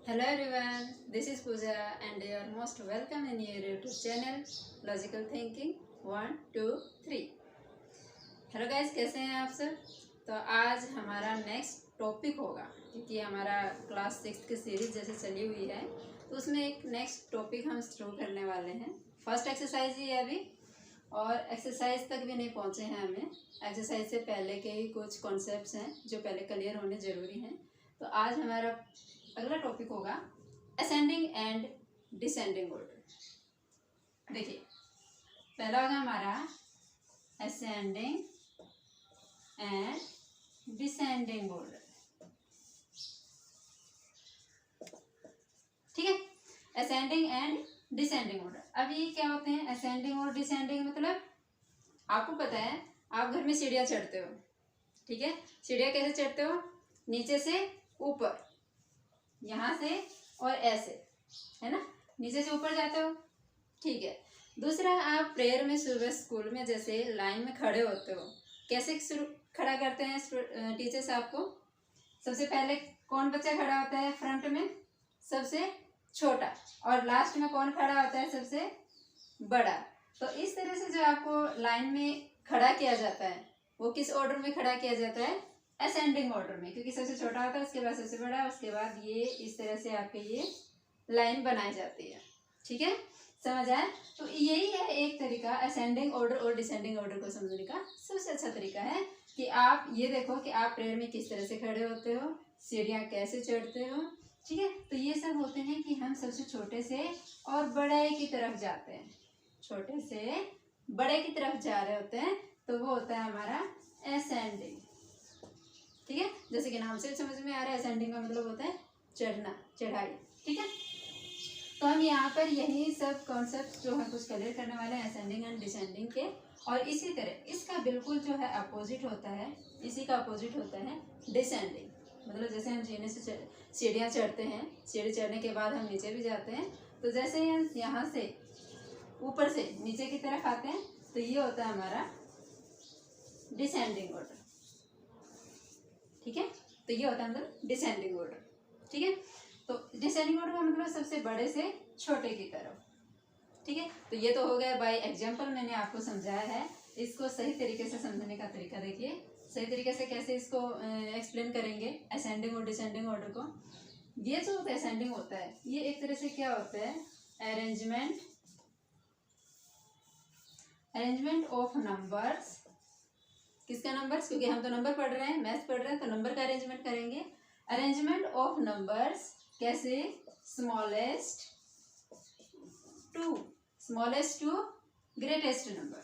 Hello everyone, this is Pooja and you are most welcome in your YouTube channel Logical Thinking 1, 2, 3। Hello guys, कैसे हैं आप सब। तो आज हमारा नेक्स्ट टॉपिक होगा, क्योंकि हमारा क्लास 6 की सीरीज जैसे चली हुई है तो उसमें एक नेक्स्ट टॉपिक हम शुरू करने वाले हैं। फर्स्ट एक्सरसाइज ही है अभी, और एक्सरसाइज तक भी नहीं पहुंचे हैं हमें। एक्सरसाइज से पहले के ही कुछ कॉन्सेप्ट्स हैं जो पहले क्लियर होने ज़रूरी हैं। तो आज हमारा अगला टॉपिक होगा असेंडिंग एंड डिसेंडिंग ऑर्डर। देखिए, पहला होगा हमारा असेंडिंग एंड डिसेंडिंग ऑर्डर। ठीक है, असेंडिंग एंड डिसेंडिंग ऑर्डर। अब ये क्या होते हैं असेंडिंग और डिसेंडिंग? मतलब आपको पता है, आप घर में सीढ़ियाँ चढ़ते हो, ठीक है। सीढ़ियाँ कैसे चढ़ते हो? नीचे से ऊपर, यहाँ से और ऐसे, है ना, नीचे से ऊपर जाते हो, ठीक है। दूसरा, आप प्रेयर में सुबह स्कूल में जैसे लाइन में खड़े होते हो, कैसे खड़ा करते हैं टीचर्स आपको? सबसे पहले कौन बच्चा खड़ा होता है फ्रंट में? सबसे छोटा। और लास्ट में कौन खड़ा होता है? सबसे बड़ा। तो इस तरह से जो आपको लाइन में खड़ा किया जाता है वो किस ऑर्डर में खड़ा किया जाता है? असेंडिंग ऑर्डर में, क्योंकि सबसे छोटा होता है, उसके बाद सबसे बड़ा, उसके बाद ये इस तरह से आपके ये लाइन बनाई जाती है। ठीक है, समझ आया? तो यही है एक तरीका असेंडिंग ऑर्डर और डिसेंडिंग ऑर्डर को समझने का। सबसे अच्छा तरीका है कि आप ये देखो कि आप प्रेयर में किस तरह से खड़े होते हो, सीढ़ियाँ कैसे चढ़ते हो। ठीक है, तो ये सब होते हैं कि हम सबसे छोटे से और बड़े की तरफ जाते हैं, छोटे से बड़े की तरफ जा रहे होते हैं, तो वो होता है हमारा असेंडिंग। ठीक है, जैसे कि नाम से समझ में आ रहा है, असेंडिंग का मतलब होता है चढ़ना, चढ़ाई। ठीक है, तो हम यहाँ पर यही सब कॉन्सेप्ट जो है कुछ क्लियर करने वाले हैं असेंडिंग एंड डिसेंडिंग के। और इसी तरह इसका बिल्कुल जो है अपोजिट होता है, इसी का अपोजिट होता है डिसेंडिंग। मतलब जैसे हम जीने से सीढ़ियाँ चढ़ते हैं, सीढ़ी चढ़ने के बाद हम नीचे भी जाते हैं, तो जैसे ही हम यहाँ से ऊपर से नीचे की तरफ आते हैं तो ये होता है हमारा डिसेंडिंग ऑर्डर। ठीक है, तो ये होता है मतलब डिसेंडिंग ऑर्डर। ठीक है, तो डिसेंडिंग ऑर्डर का मतलब सबसे बड़े से छोटे की तरफ। ठीक है, तो ये तो हो गया बाय एग्जांपल, मैंने आपको समझाया है। इसको सही तरीके से समझने का तरीका देखिए, सही तरीके से कैसे इसको एक्सप्लेन करेंगे असेंडिंग और डिसेंडिंग ऑर्डर को। ये जो होता है असेंडिंग होता है, ये एक तरह से क्या होता है, अरेंजमेंट ऑफ नंबर्स। किसका नंबर्स? क्योंकि हम तो नंबर पढ़ रहे हैं, मैथ्स पढ़ रहे हैं, तो नंबर का अरेंजमेंट करेंगे। अरेंजमेंट ऑफ नंबर्स कैसे? Smallest to greatest number.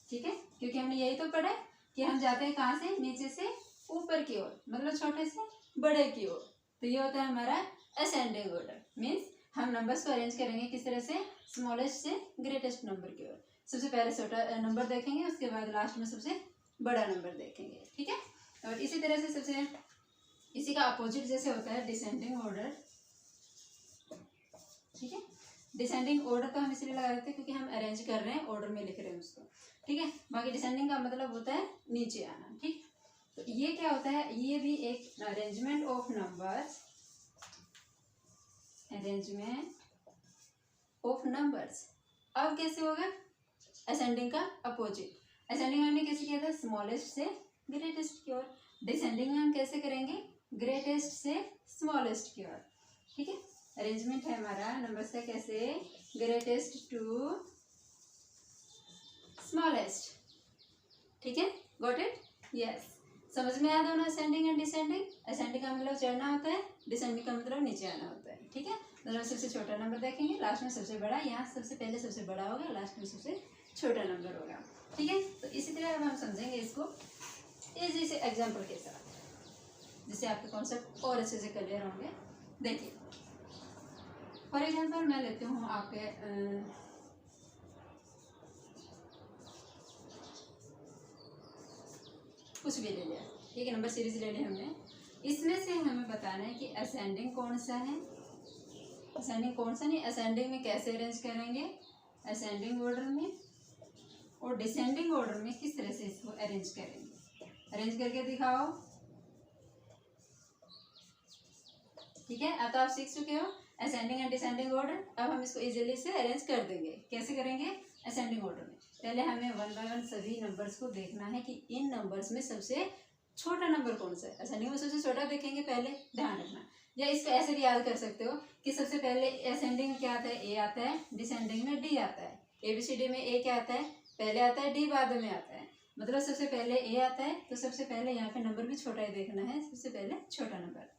ठीक है, क्योंकि हमने यही तो पढ़ा है कि हम जाते हैं कहाँ से? नीचे से ऊपर की ओर, मतलब छोटे से बड़े की ओर। तो ये होता है हमारा असेंडिंग ऑर्डर। मीन्स हम नंबर्स को अरेंज करेंगे किस तरह से? स्मॉलेस्ट से ग्रेटेस्ट नंबर की ओर। सबसे पहले छोटा नंबर देखेंगे, उसके बाद लास्ट में सबसे बड़ा नंबर देखेंगे। ठीक है, और इसी तरह से सबसे इसी का अपोजिट जैसे होता है डिसेंडिंग ऑर्डर। ठीक है, डिसेंडिंग ऑर्डर तो हम इसलिए लगा देते हैं क्योंकि हम अरेंज कर रहे हैं, ऑर्डर में लिख रहे हैं उसको। ठीक है, बाकी डिसेंडिंग का मतलब होता है नीचे आना। ठीक, तो ये क्या होता है? ये भी एक arrangement of numbers, arrangement of numbers. अब कैसे होगा? असेंडिंग का अपोजिट। असेंडिंग में हमने कैसे किया था? स्मॉलेस्ट से ग्रेटेस्ट की ओर। डिसेंडिंग में हम कैसे करेंगे? ग्रेटेस्ट से स्मॉलेस्ट की ओर। ठीक है, अरेंजमेंट है हमारा नंबर्स का कैसे? Greatest to smallest. ठीक है, गॉट इट? यस, समझ में आया दोनों असेंडिंग एंड डिसेंडिंग? असेंडिंग का मतलब चढ़ना होता है, डिसेंडिंग का मतलब नीचे आना होता है। ठीक है, दोनों सबसे छोटा नंबर देखेंगे, लास्ट में सबसे बड़ा। यहाँ सबसे पहले सबसे बड़ा होगा, लास्ट में सबसे छोटा नंबर होगा। ठीक है, तो इसी तरह अब हम समझेंगे इसको इजी से एग्जाम्पल के साथ, जिससे आपके कॉन्सेप्ट और अच्छे से क्लियर होंगे। देखिए, फॉर एग्जाम्पल मैं लेती हूँ आपके कुछ भी ले लिया, ठीक है, नंबर सीरीज ले ली हमने। इसमें से हमें बताना है कि असेंडिंग कौन सा है, असेंडिंग कौन सा नहीं, असेंडिंग में कैसे अरेंज करेंगे असेंडिंग ऑर्डर में, और डिसेंडिंग ऑर्डर में किस तरह से इसको अरेंज करेंगे। अरेंज करके दिखाओ। ठीक है, अब तो आप सीख चुके हो असेंडिंग एंड डिसेंडिंग ऑर्डर। अब हम इसको इजीली से अरेंज कर देंगे। कैसे करेंगे? असेंडिंग ऑर्डर में पहले हमें 1 बाय 1 सभी नंबर्स को देखना है कि इन नंबर्स में सबसे छोटा नंबर कौन सा है। असेंडिंग में सबसे छोटा देखेंगे पहले, ध्यान रखना। या इसको ऐसे भी याद कर सकते हो कि सबसे पहले असेंडिंग में क्या आता है? ए आता है, डिसेंडिंग में डी आता है। ABCD में ए क्या आता है? पहले आता है, डी बाद में आता है। मतलब सबसे पहले ए आता है, तो सबसे पहले यहाँ पे नंबर भी छोटा ही देखना है, सबसे पहले छोटा नंबर।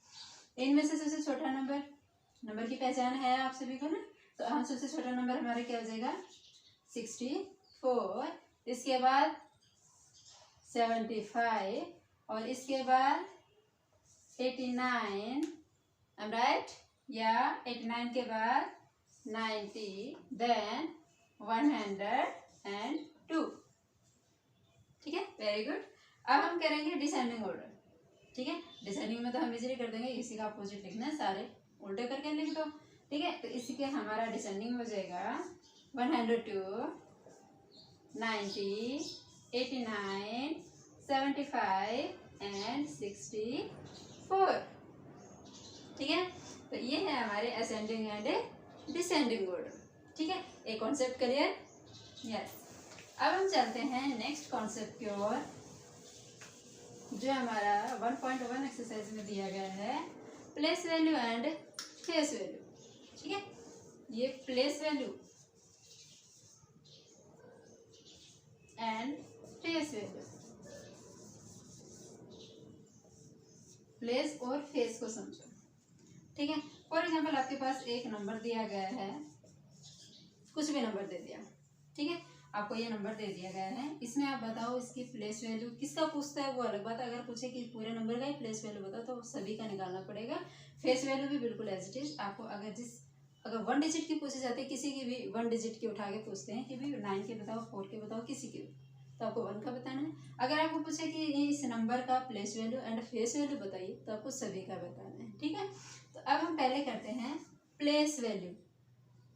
इनमें से सबसे छोटा नंबर की पहचान है आप सभी को ना, तो हम सबसे छोटा नंबर हमारा क्या हो जाएगा? 64। इसके बाद 75 और इसके बाद 89, राइट? या 89 के बाद 90, देन 102। ठीक है, वेरी गुड। अब हम करेंगे डिसेंडिंग ऑर्डर। ठीक है, डिसेंडिंग में तो हम इजीली कर देंगे, इसी का अपोजिट लिखना है, सारे उल्टे करके लिख दो। ठीक है, तो इसी के हमारा डिसेंडिंग हो जाएगा 102, 90, 89, 75 एंड 64। ठीक है, तो ये है हमारे असेंडिंग एंड डिसेंडिंग ऑर्डर। ठीक है, एक कॉन्सेप्ट क्लियर? यस। अब हम चलते हैं नेक्स्ट कॉन्सेप्ट की ओर, जो हमारा 1.1 एक्सरसाइज में दिया गया है, place value and face value. ठीक है, ये place value and face value, place और फेस को समझो। ठीक है, फॉर एग्जाम्पल आपके पास एक नंबर दिया गया है, कुछ भी नंबर दे दिया। ठीक है, आपको ये नंबर दे दिया गया है, इसमें आप बताओ इसकी प्लेस वैल्यू। किसका पूछता है वो अलग बात, अगर पूछे कि पूरे नंबर का ही प्लेस वैल्यू बताओ तो सभी का निकालना पड़ेगा। फेस वैल्यू भी बिल्कुल एज इट इज आपको, अगर 1 डिजिट की पूछी जाती है, किसी की भी 1 डिजिट की उठा के पूछते हैं कि भाई 9 के बताओ, 4 के बताओ, किसी की, तो आपको 1 का बताना है। अगर आपको पूछे कि इस नंबर का place value and face value बताइए, तो आपको सभी का बताना है। ठीक है, तो अब हम पहले करते हैं प्लेस वैल्यू।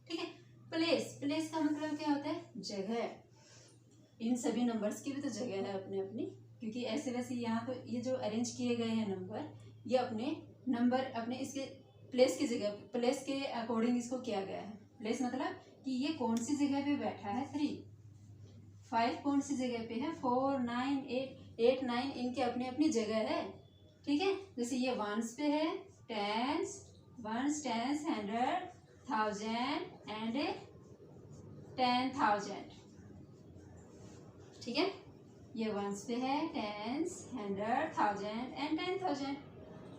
ठीक है, प्लेस का मतलब क्या होता है? जगह। इन सभी नंबर्स की भी तो जगह है अपने अपनी, क्योंकि ऐसे वैसे यहाँ तो ये जो अरेंज किए गए हैं नंबर, ये अपने नंबर अपने इसके प्लेस की जगह, प्लेस के अकॉर्डिंग इसको किया गया है। प्लेस मतलब कि ये कौन सी जगह पे बैठा है, 3, 5 कौन सी जगह पे है, 4, 9, 8, 9, इनके अपनी अपनी जगह है। ठीक है, जैसे ये वंस पे है, टेंस, 100, 1000 एंड 10,000। ठीक है, ये वंस पे है, टेंस, 100, 1000 एंड 10,000।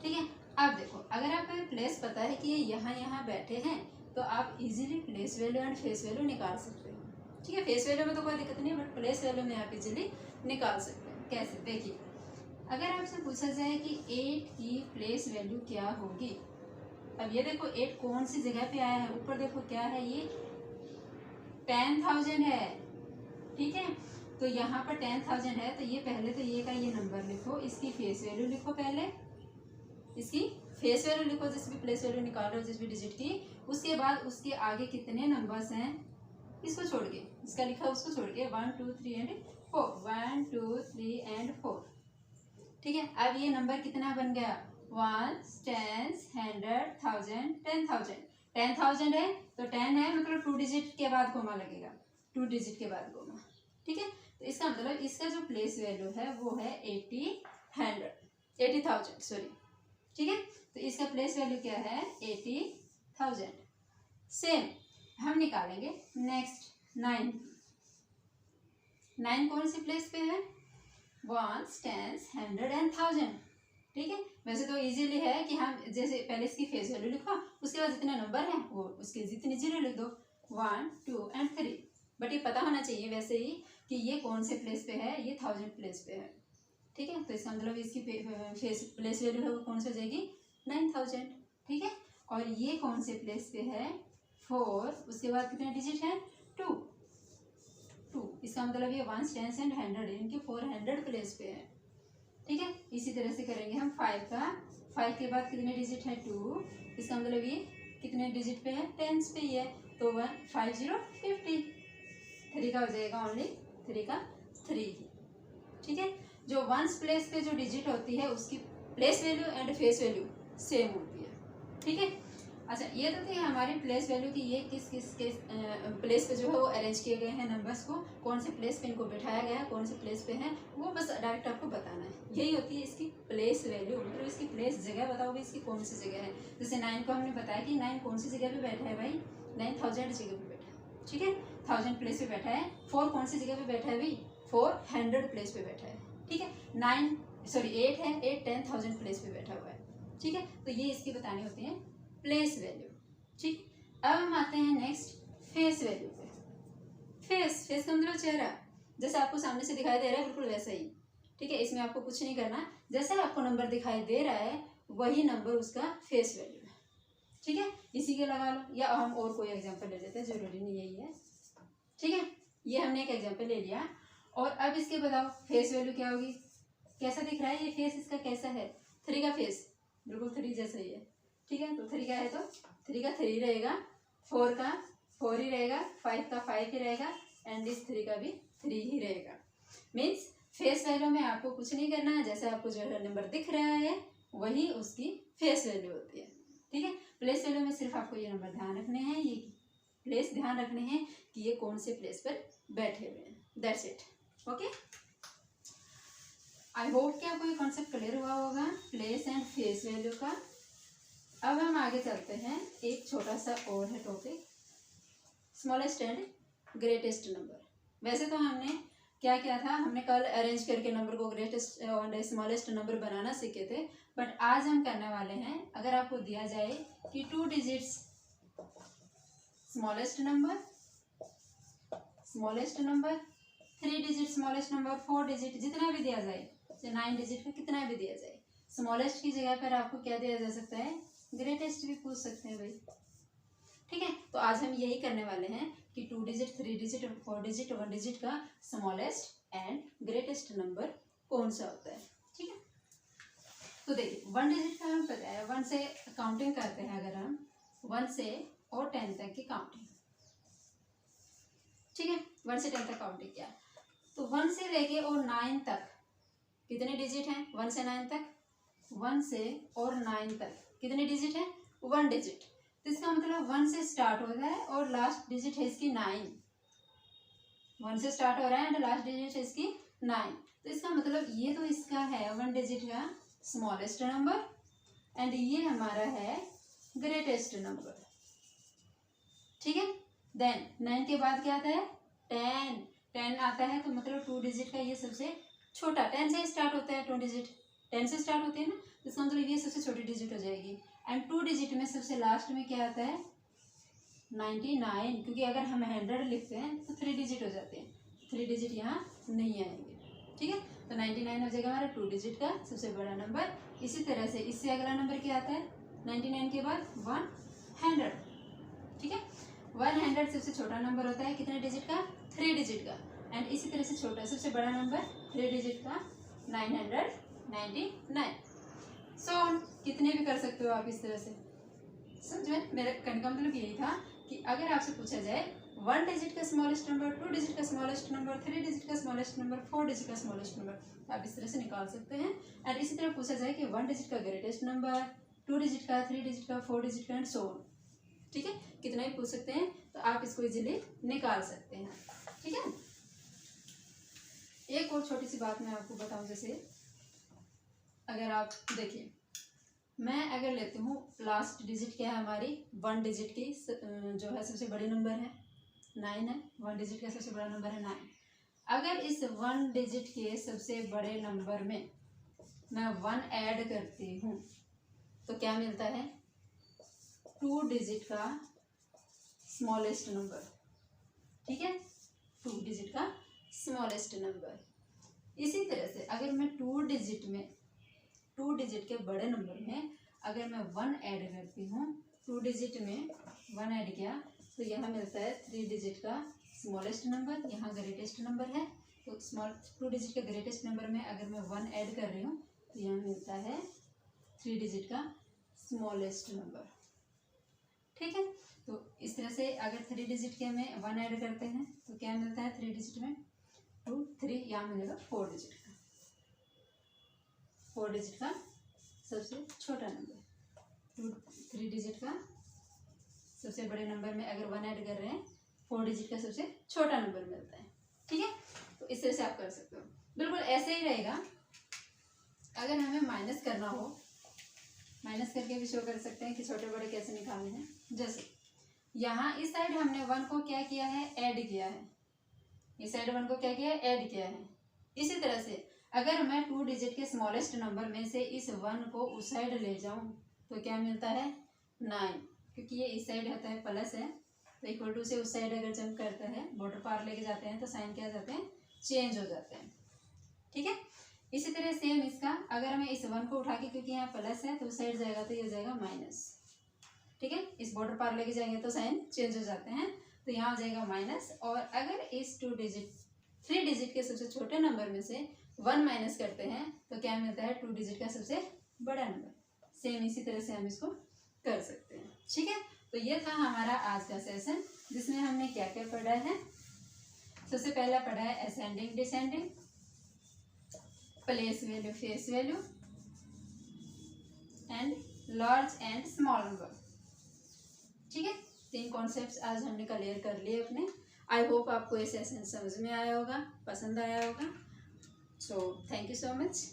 ठीक है, अब देखो, अगर आपको प्लेस पता है कि ये यहाँ बैठे हैं, तो आप easily place value and face value निकाल सकते हो। ठीक है, फेस वैल्यू में तो कोई दिक्कत नहीं है, बट प्लेस वैल्यू में आप इजीली निकाल सकते हो। कैसे? देखिए, अगर आपसे पूछा जाए कि 8 की प्लेस वैल्यू क्या होगी, अब ये देखो 8 कौन सी जगह पे आया है, ऊपर देखो क्या है, ये 10,000 है। ठीक है, तो यहाँ पर 10,000 है, तो ये पहले तो ये का ये नंबर लिखो, इसकी फेस वैल्यू लिखो, पहले इसकी फेस वैल्यू लिखो, जिस भी प्लेस वैल्यू निकाल रहे हो जिस भी डिजिट की, उसके बाद उसके आगे कितने नंबर्स हैं इसको छोड़ के, इसका लिखा उसको छोड़ के 1, 2, 3 एंड 4, 1, 2, 3 एंड 4। ठीक है, अब ये नंबर कितना बन गया? 1, 10, 100, 1000, 10,000। 10,000 है तो 10 है, मतलब 2 डिजिट के बाद कोमा लगेगा, 2 डिजिट के बाद कोमा। ठीक है, तो इसका मतलब इसका जो प्लेस वैल्यू है वो है 80,000 सॉरी। ठीक है, तो इसका प्लेस वैल्यू क्या है? 80,000। सेम हम निकालेंगे नेक्स्ट 9 कौन सी प्लेस पे है? 1, 10, 100 एंड 1000। ठीक है, वैसे तो इजीली है कि हम जैसे पहले इसकी फेस वैल्यू लिखो, उसके बाद जितने नंबर हैं वो उसके जितनी जीरो लिख दो, 1, 2 एंड 3। बट ये पता होना चाहिए वैसे ही कि ये कौन से प्लेस पे है, ये 1000 प्लेस पे है। ठीक है, तो इसका मतलब इसकी फेस प्लेस वैल्यू है वो कौन सी हो जाएगी? 9,000। ठीक है, और ये कौन से प्लेस पे है? 4, उसके बाद कितने डिजिट है? 2। इसका मतलब ये 1, 10 एंड 100 इनके 400 प्लेस पे है। ठीक है, इसी तरह से करेंगे हम 5 का। 5 के बाद कितने डिजिट है? 2। इसका मतलब ये कितने डिजिट पे है? 10 पे ही है, तो 1, 5, 0, 50। 3 का हो जाएगा ओनली 3 का 3। ठीक है, जो 1 प्लेस पे जो डिजिट होती है उसकी place value and face value same होती है। ठीक है। अच्छा, ये तो थी हमारी प्लेस वैल्यू की, ये किस किस के प्लेस पे जो है वो अरेंज किए गए हैं नंबर्स को, कौन से प्लेस पे इनको बिठाया गया है, कौन से प्लेस पे है, वो बस डायरेक्ट आपको बताना है। यही होती है इसकी प्लेस वैल्यू, मतलब इसकी प्लेस जगह बताओगे इसकी कौन सी जगह है। जैसे 9 को हमने बताया कि 9 कौन सी जगह पे बैठा है भाई, 9000 जगह पे बैठा है, ठीक है, 1000 प्लेस पे बैठा है। 4 कौन सी जगह पे बैठा है भाई, 400 प्लेस पे बैठा है, ठीक है। 8 है, 8 10,000 प्लेस पे बैठा हुआ है, ठीक है। तो ये इसकी बतानी होती है प्लेस वैल्यू, ठीक। अब हम आते हैं नेक्स्ट फेस वैल्यू पे। फेस का मतलब चेहरा, जैसे आपको सामने से दिखाई दे रहा है बिल्कुल वैसा ही, ठीक है। इसमें आपको कुछ नहीं करना, जैसे आपको नंबर दिखाई दे रहा है वही नंबर उसका फेस वैल्यू है, ठीक है। इसी के लगा लो, या हम और कोई एग्जांपल ले लेते हैं, जरूरी नहीं यही है, ठीक है। ये हमने एक एग्जांपल ले लिया, और अब इसके बताओ फेस वैल्यू क्या होगी, कैसा दिख रहा है ये फेस, इसका कैसा है, 3 का फेस बिल्कुल 3 जैसा ही है, ठीक है। तो 3 का है तो 3 का 3 रहेगा, 4 का 4 ही रहेगा, 5 का 5 ही रहेगा, एंड इस 3 का भी 3 ही रहेगा। मीन्स फेस वैल्यू में आपको कुछ नहीं करना है, जैसे आपको जो है नंबर दिख रहा है वही उसकी फेस वैल्यू होती है, ठीक है। प्लेस वैल्यू में सिर्फ आपको ये नंबर ध्यान रखने हैं, ये प्लेस ध्यान रखने हैं कि ये कौन से प्लेस पर बैठे हुए हैं, that's it, okay. I hope कि आपको ये कॉन्सेप्ट क्लियर हुआ होगा प्लेस एंड फेस वैल्यू का। अब हम आगे चलते हैं, एक छोटा सा और है topic, smallest and greatest number. वैसे तो हमने क्या किया था, हमने कल अरेंज करके नंबर को ग्रेटेस्ट और स्मॉलेस्ट नंबर बनाना सीखे थे, बट आज हम करने वाले हैं, अगर आपको दिया जाए कि 2 digits smallest number, 3 digit smallest number, 4 digit, जितना भी दिया जाए, 9 डिजिट का कितना भी दिया जाए, स्मॉलेस्ट की जगह पर आपको क्या दिया जा सकता है, ग्रेटेस्ट भी पूछ सकते हैं भाई, ठीक है। तो आज हम यही करने वाले हैं कि 2 डिजिट, 3 डिजिट, 4 डिजिट, 1 डिजिट का स्मॉलेस्ट एंड ग्रेटेस्ट नंबर कौन सा होता है, ठीक है। तो देखिए 1 डिजिट का हमें पता है, 1 से काउंटिंग करते हैं, अगर हम 1 से और 10 तक की काउंटिंग, ठीक है, 1 से 10 तक काउंटिंग किया, तो 1 से लेके और 9 तक कितने डिजिट हैं, 1 से 9 तक, 1 से और 9 तक कितने डिजिट हैं, 1 डिजिट। तो इसका मतलब 1 से स्टार्ट होता है और लास्ट डिजिट है इसकी 9, 1 से स्टार्ट हो रहा है एंड लास्ट डिजिट है इसकी 9, तो इसका मतलब ये तो इसका है 1 डिजिट का स्मॉलेस्ट नंबर, एंड ये हमारा है ग्रेटेस्ट नंबर, ठीक है। देन 9 के बाद क्या आता है, 10 आता है, तो मतलब 2 डिजिट का ये सबसे छोटा, 10 से स्टार्ट होता है, 2 डिजिट 10 से स्टार्ट होते हैं ना, तो इसका मतलब ये सबसे छोटी डिजिट हो जाएगी, एंड 2 डिजिट में सबसे लास्ट में क्या आता है, 99, क्योंकि अगर हम 100 लिखते हैं तो 3 डिजिट हो जाते हैं, 3 डिजिट यहाँ नहीं आएंगे, ठीक है। तो 99 हो जाएगा हमारा 2 डिजिट का सबसे बड़ा नंबर। इसी तरह से इससे अगला नंबर क्या आता है, 99 के बाद 100, ठीक है। 100 सबसे छोटा नंबर होता है, कितने डिजिट का, 3 डिजिट का, एंड इसी तरह से छोटा सबसे बड़ा नंबर 3 डिजिट का 999। सो कितने भी कर सकते हो आप इस तरह से, समझ में। मेरे कहने का मतलब यही था कि अगर आपसे पूछा जाए 1 डिजिट का स्मॉलेस्ट नंबर, 2 डिजिट का स्मॉलेस्ट नंबर, 3 डिजिट का स्मॉलेस्ट नंबर, 4 डिजिट का स्मॉलेस्ट नंबर, आप इस तरह से निकाल सकते हैं। एंड इसी तरह पूछा जाए कि 1 डिजिट का ग्रेटेस्ट नंबर, 2 डिजिट का, 3 डिजिट का, 4 डिजिट का, एंड सो ऑन, ठीक है, कितना भी पूछ सकते हैं, तो आप इसको इजीली निकाल सकते हैं, ठीक है। एक और छोटी सी बात मैं आपको बताऊं, जैसे अगर आप देखिए, मैं अगर लेती हूँ लास्ट डिजिट क्या है हमारी, 1 डिजिट की जो है सबसे बड़ी नंबर है 9 है, 1 डिजिट का सबसे बड़ा नंबर है 9। अगर इस 1 डिजिट के सबसे बड़े नंबर में मैं 1 ऐड करती हूँ तो क्या मिलता है, 2 डिजिट का स्मॉलेस्ट नंबर, ठीक है, 2 डिजिट का स्मॉलेस्ट नंबर। इसी तरह से अगर मैं 2 डिजिट के बड़े नंबर में अगर मैं 1 ऐड करती हूँ, 2 डिजिट में 1 ऐड किया तो यहाँ मिलता है 3 डिजिट का स्मॉलेस्ट नंबर, यहाँ ग्रेटेस्ट नंबर है, तो 2 डिजिट के ग्रेटेस्ट नंबर में अगर मैं 1 ऐड कर रही हूँ तो यहाँ मिलता है 3 डिजिट का स्मॉलेस्ट नंबर, ठीक है। तो इस तरह से अगर 3 डिजिट के में 1 ऐड करते हैं तो क्या मिलता है 3 डिजिट में 2, 3, यहाँ मिलेगा 4 डिजिट का, 4 डिजिट का सबसे छोटा नंबर, 3 डिजिट का सबसे बड़े नंबर में अगर 1 ऐड कर रहे हैं, 4 डिजिट का सबसे छोटा नंबर मिलता है। ठीक है, तो इस तरह से आप कर सकते हो। बिल्कुल ऐसे ही रहेगा। अगर हमें माइनस करना हो, माइनस करके भी शो कर सकते हैं कि छोटे बड़े कैसे निकालने हैं। जैसे यहाँ इस साइड हमने 1 को क्या किया है, ऐड किया है। इस साइड 1 को क्या किया है, ऐड किया है। इसी तरह से अगर मैं 2 डिजिट के स्मॉलेस्ट नंबर में से इस 1 को उस साइड ले जाऊं तो क्या मिलता है, 9, क्योंकि ये इस साइड रहता है प्लस है, तो इक्वल टू से उस साइड अगर जंप करता है, बॉर्डर पार लेके जाते हैं तो साइन क्या जाते हैं, चेंज हो जाते हैं। ठीक है, इसी तरह सेम इसका, अगर मैं इस 1 को उठा के, क्योंकि यहाँ प्लस है तो उस साइड जाएगा तो ये हो जाएगा माइनस। ठीक है, इस बॉर्डर पार लेके जाएंगे तो साइन चेंज हो जाते हैं, तो यहाँ हो जाएगा माइनस। और अगर इस 3 डिजिट के सबसे छोटे नंबर में से 1 माइनस करते हैं तो क्या मिलता है, 2 डिजिट का सबसे बड़ा नंबर। सेम इसी तरह से हम इसको कर सकते हैं। ठीक है, तो ये था हमारा आज का सेशन, जिसमें हमने क्या क्या पढ़ा है। सबसे पहला पढ़ा है ascending descending, place value face value and large and small number. ठीक है, 3 कॉन्सेप्ट्स आज हमने क्लियर कर लिए अपने। आई होप आपको ये सेशन समझ में आया होगा, पसंद आया होगा। So thank you so much.